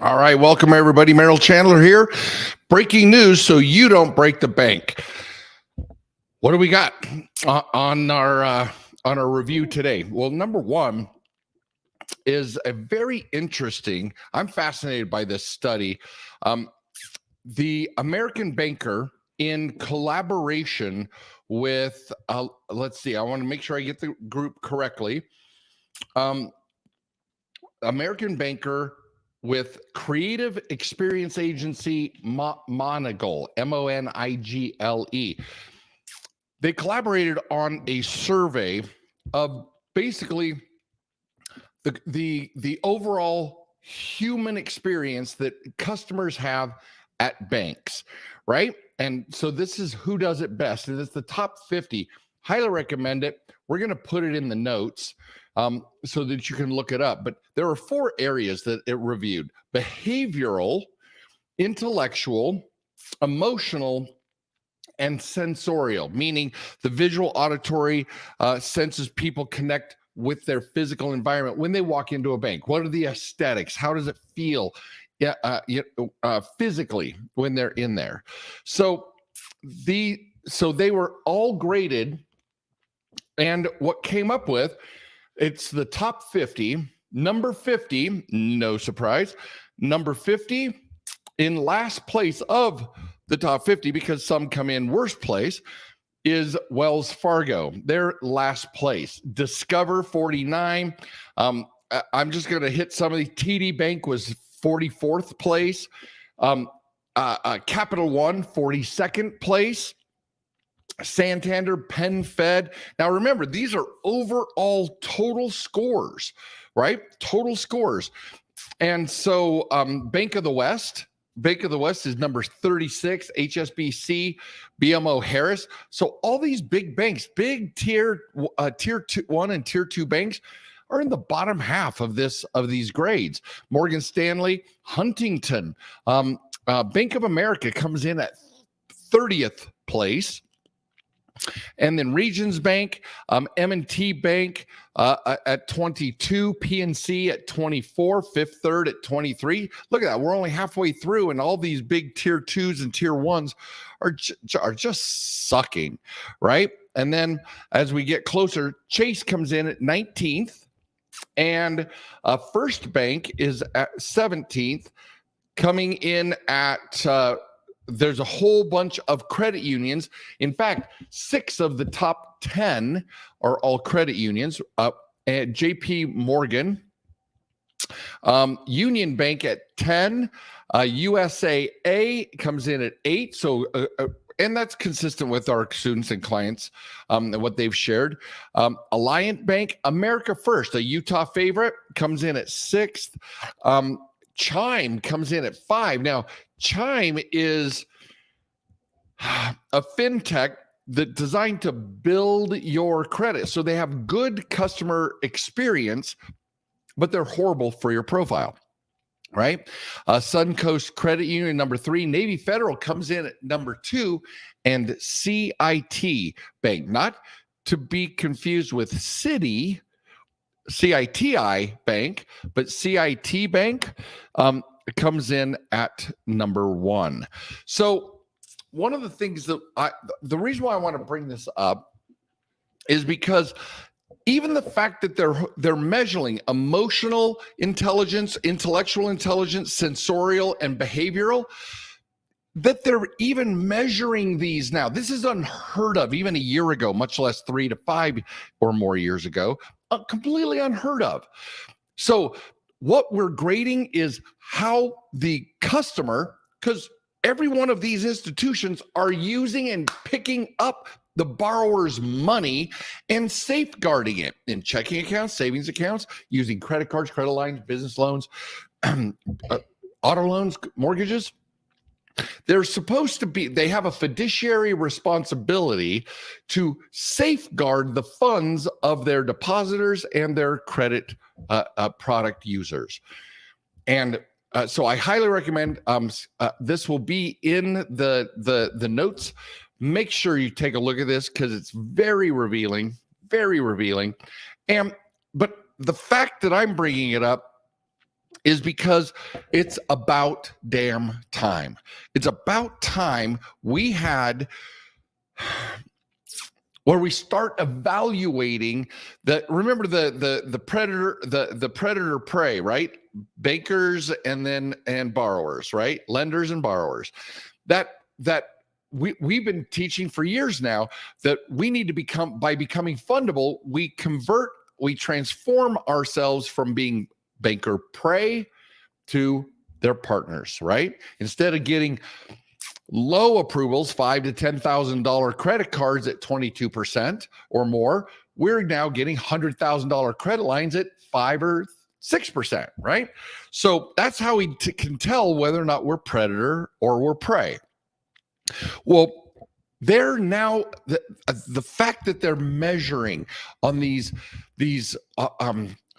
All right, welcome everybody. Merrill Chandler here. Breaking news so you don't break the bank. What do we got on our review today? Well, number one is a very interesting. I'm fascinated by this study. The American banker, in collaboration with, let's see, I want to make sure I get the group correctly. American banker with creative experience agency Monigle, Monigle. They collaborated on a survey of basically the overall human experience that customers have at banks, right? And so this is who does it best, and it's the top 50. Highly recommend it. We're going to put it in the notes so that you can look it up. But there are 4 areas that it reviewed: behavioral, intellectual, emotional, and sensorial, meaning the visual, auditory senses people connect with their physical environment when they walk into a bank. What are the aesthetics? How does it feel physically when they're in there? So they were all graded, and what came up with, it's the top 50. Number 50, no surprise, number 50 in last place of the top 50, because some come in worst place, is Wells Fargo. They're last place. Discover, 49. I'm just going to hit some of the. TD Bank was 44th place. Capital One, 42nd place. Santander, Penn Fed. Now remember, these are overall total scores, right? Total scores. And so Bank of the West is number 36, HSBC, BMO Harris. So all these big banks, big tier 1 and tier 2 banks, are in the bottom half of these grades. Morgan Stanley, Huntington, Bank of America comes in at 30th place. And then Regions Bank, M&T Bank at 22, PNC at 24, Fifth Third at 23. Look at that. We're only halfway through, and all these big tier 2s and tier 1s are just sucking, right? And then as we get closer, Chase comes in at 19th, and First Bank is at 17th, coming in at there's a whole bunch of credit unions. In fact, 6 of the top 10 are all credit unions. And JP Morgan, Union Bank at 10, USAA comes in at 8. So, and that's consistent with our students and clients and what they've shared. Alliant Bank, America First, a Utah favorite, comes in at 6th. Chime comes in at 5. Now, Chime is a fintech that designed to build your credit. So they have good customer experience, but they're horrible for your profile, right? Suncoast Credit Union, number 3. Navy Federal comes in at number 2. And CIT Bank, not to be confused with CITI Bank, but CIT Bank comes in at number 1. So one of the things that the reason why I want to bring this up is because even the fact that they're measuring emotional intelligence, intellectual intelligence, sensorial, and behavioral, that they're even measuring these now. This is unheard of even a year ago, much less 3 to 5 or more years ago. Completely unheard of. So what we're grading is how the customer, because every one of these institutions are using and picking up the borrower's money and safeguarding it in checking accounts, savings accounts, using credit cards, credit lines, business loans, auto loans, mortgages. They're supposed to be, they have a fiduciary responsibility to safeguard the funds of their depositors and their credit product users. And so I highly recommend, this will be in the notes. Make sure you take a look at this because it's very revealing, very revealing. But the fact that I'm bringing it up is because it's about damn time. It's about time we had where we start evaluating that. Remember the predator, the predator prey, right? Bankers and borrowers, right? Lenders and borrowers. That we've been teaching for years now that we need to by becoming fundable, we transform ourselves from being banker prey to their partners, right? Instead of getting low approvals, $5,000 to $10,000 credit cards at 22% or more, we're now getting $100,000 credit lines at 5 or 6%, right? So that's how we can tell whether or not we're predator or we're prey. Well, they're now the fact that they're measuring on these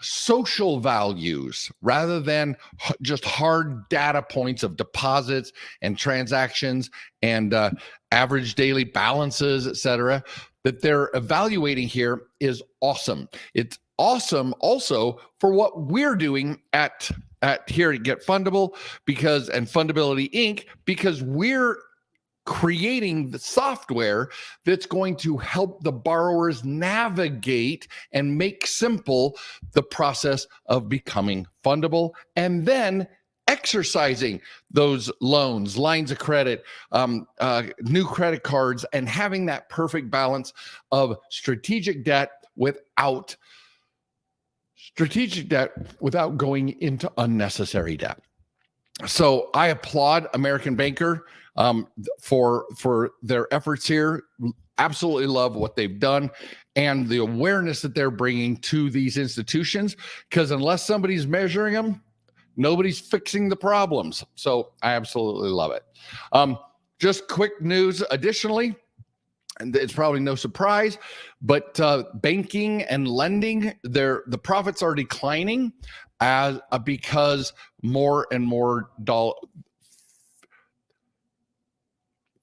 social values rather than just hard data points of deposits and transactions and average daily balances, et cetera, that they're evaluating here is awesome. It's awesome also for what we're doing at here at Get Fundable and Fundability Inc. because we're creating the software that's going to help the borrowers navigate and make simple the process of becoming fundable and then exercising those loans, lines of credit, new credit cards, and having that perfect balance of strategic debt without going into unnecessary debt. So I applaud American Banker for their efforts here. Absolutely love what they've done and the awareness that they're bringing to these institutions, because unless somebody's measuring them, nobody's fixing the problems. So I absolutely love it. Just quick news additionally, and it's probably no surprise, but banking and lending, the profits are declining because more and more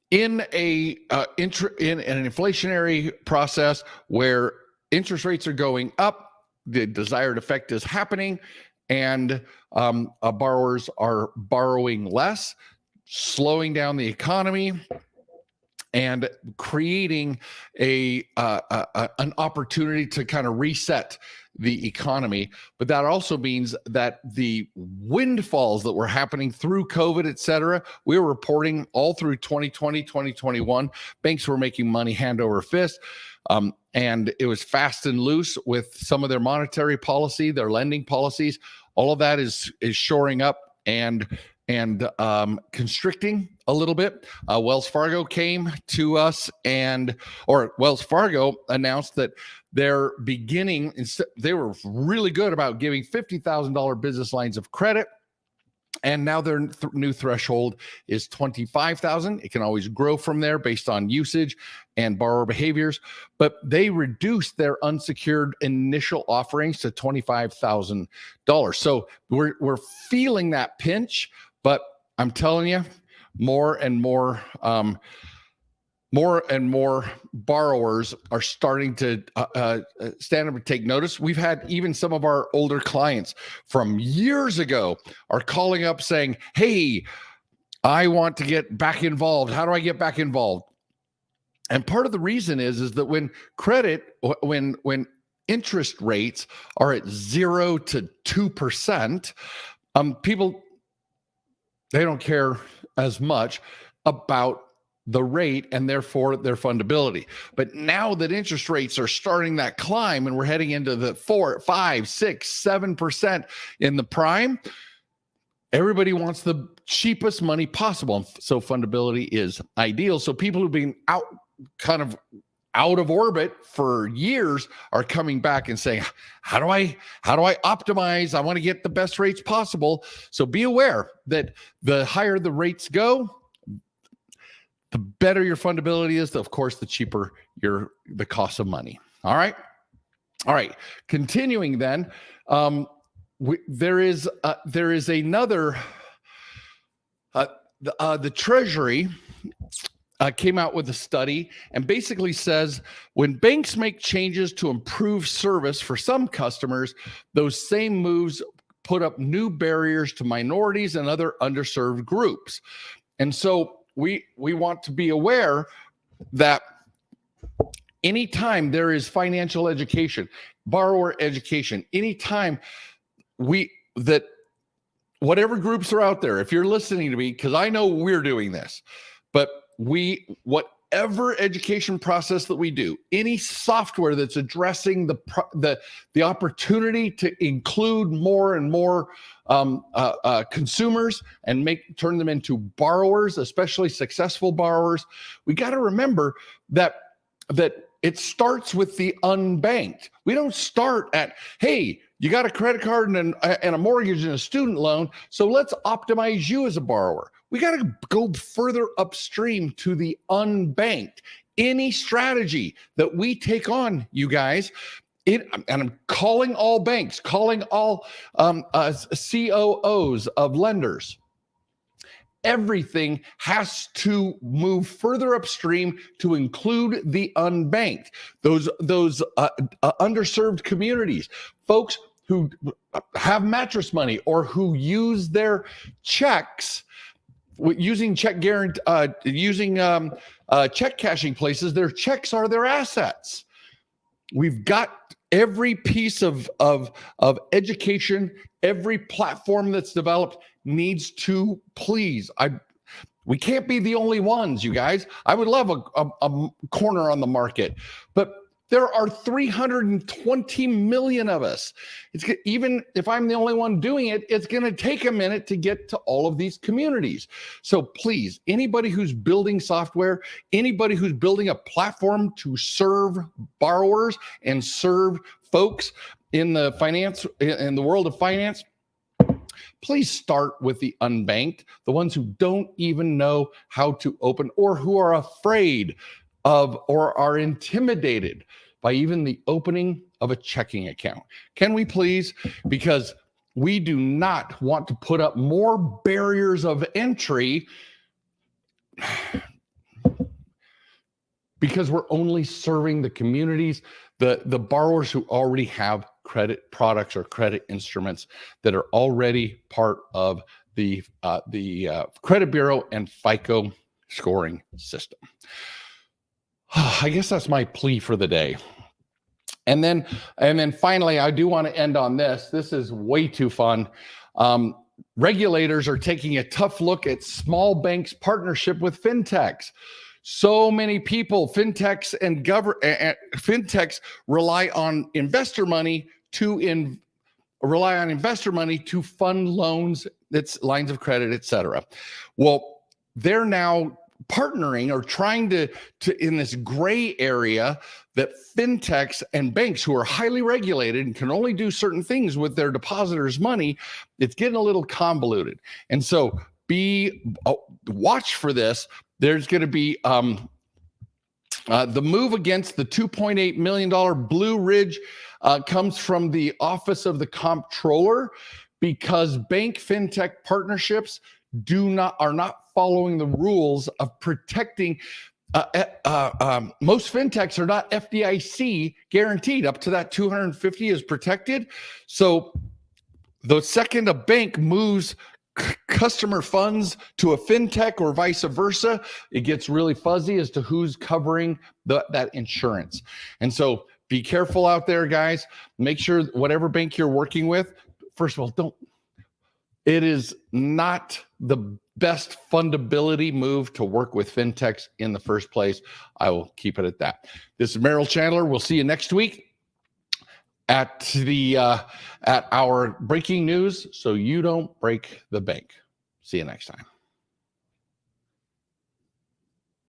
in an inflationary process where interest rates are going up, the desired effect is happening, and borrowers are borrowing less, slowing down the economy and creating an opportunity to kind of reset the economy. But that also means that the windfalls that were happening through COVID, et cetera, we were reporting all through 2020, 2021, banks were making money hand over fist. And it was fast and loose with some of their monetary policy, their lending policies. All of that is shoring up and constricting a little bit. Wells Fargo came to us Wells Fargo announced that they're beginning, they were really good about giving $50,000 business lines of credit. And now their new threshold is $25,000. It can always grow from there based on usage and borrower behaviors, but they reduced their unsecured initial offerings to $25,000. So we're feeling that pinch, but I'm telling you, more and more borrowers are starting to stand up and take notice. We've had even some of our older clients from years ago are calling up saying, hey, I want to get back involved. How do I get back involved? And part of the reason is that when interest rates are at 0 to 2%, people, they don't care as much about the rate and therefore their fundability. But now that interest rates are starting that climb and we're heading into the 4, 5, 6, 7% in the prime, everybody wants the cheapest money possible. So fundability is ideal. So people who've been out of orbit for years are coming back and saying, how do I optimize? I want to get the best rates possible. So be aware that the higher the rates go, the better your fundability is. Of course, the cheaper the cost of money. All right. Continuing then, there is another. The Treasury came out with a study and basically says when banks make changes to improve service for some customers, those same moves put up new barriers to minorities and other underserved groups. And so we want to be aware that anytime there is financial education, borrower education, anytime that whatever groups are out there, if you're listening to me, because I know we're doing this, but whatever education process that we do, any software that's addressing the opportunity to include more and more consumers and turn them into borrowers, especially successful borrowers, we got to remember that it starts with the unbanked. We don't start at, hey, you got a credit card and a mortgage and a student loan, so let's optimize you as a borrower. We got to go further upstream to the unbanked. Any strategy that we take on, you guys, and I'm calling all banks, calling all COOs of lenders, everything has to move further upstream to include the unbanked, those underserved communities, folks who have mattress money or who use their checks using check cashing places. Their checks are their assets. We've got every piece of education, every platform that's developed needs to please. We can't be the only ones, you guys. I would love a corner on the market, but there are 320 million of us. Even if I'm the only one doing it, it's going to take a minute to get to all of these communities. So please, anybody who's building software, anybody who's building a platform to serve borrowers and serve folks in the world of finance, please start with the unbanked, the ones who don't even know how to open or who are afraid of or are intimidated by even the opening of a checking account. Can we please? Because we do not want to put up more barriers of entry because we're only serving the communities, the borrowers who already have credit products or credit instruments that are already part of the credit bureau and FICO scoring system. I guess that's my plea for the day. And then finally, I do want to end on this. This is way too fun. Regulators are taking a tough look at small banks' partnership with fintechs. So many people, fintechs rely on investor money to fund loans, that's lines of credit, et cetera. Well, they're now partnering or trying to in this gray area that fintechs and banks who are highly regulated and can only do certain things with their depositors' money, it's getting a little convoluted. And so watch for this. There's going to be the move against the $2.8 million Blue Ridge comes from the Office of the Comptroller because bank fintech partnerships are not following the rules of protecting. Most fintechs are not FDIC guaranteed. Up to that 250 is protected. So the second a bank moves customer funds to a fintech or vice versa, it gets really fuzzy as to who's covering that insurance. And so be careful out there, guys. Make sure whatever bank you're working with, first of all, it is not the best fundability move to work with fintechs in the first place. I will keep it at that. This is Merrill Chandler. We'll see you next week at our breaking news, so you don't break the bank. See you next time.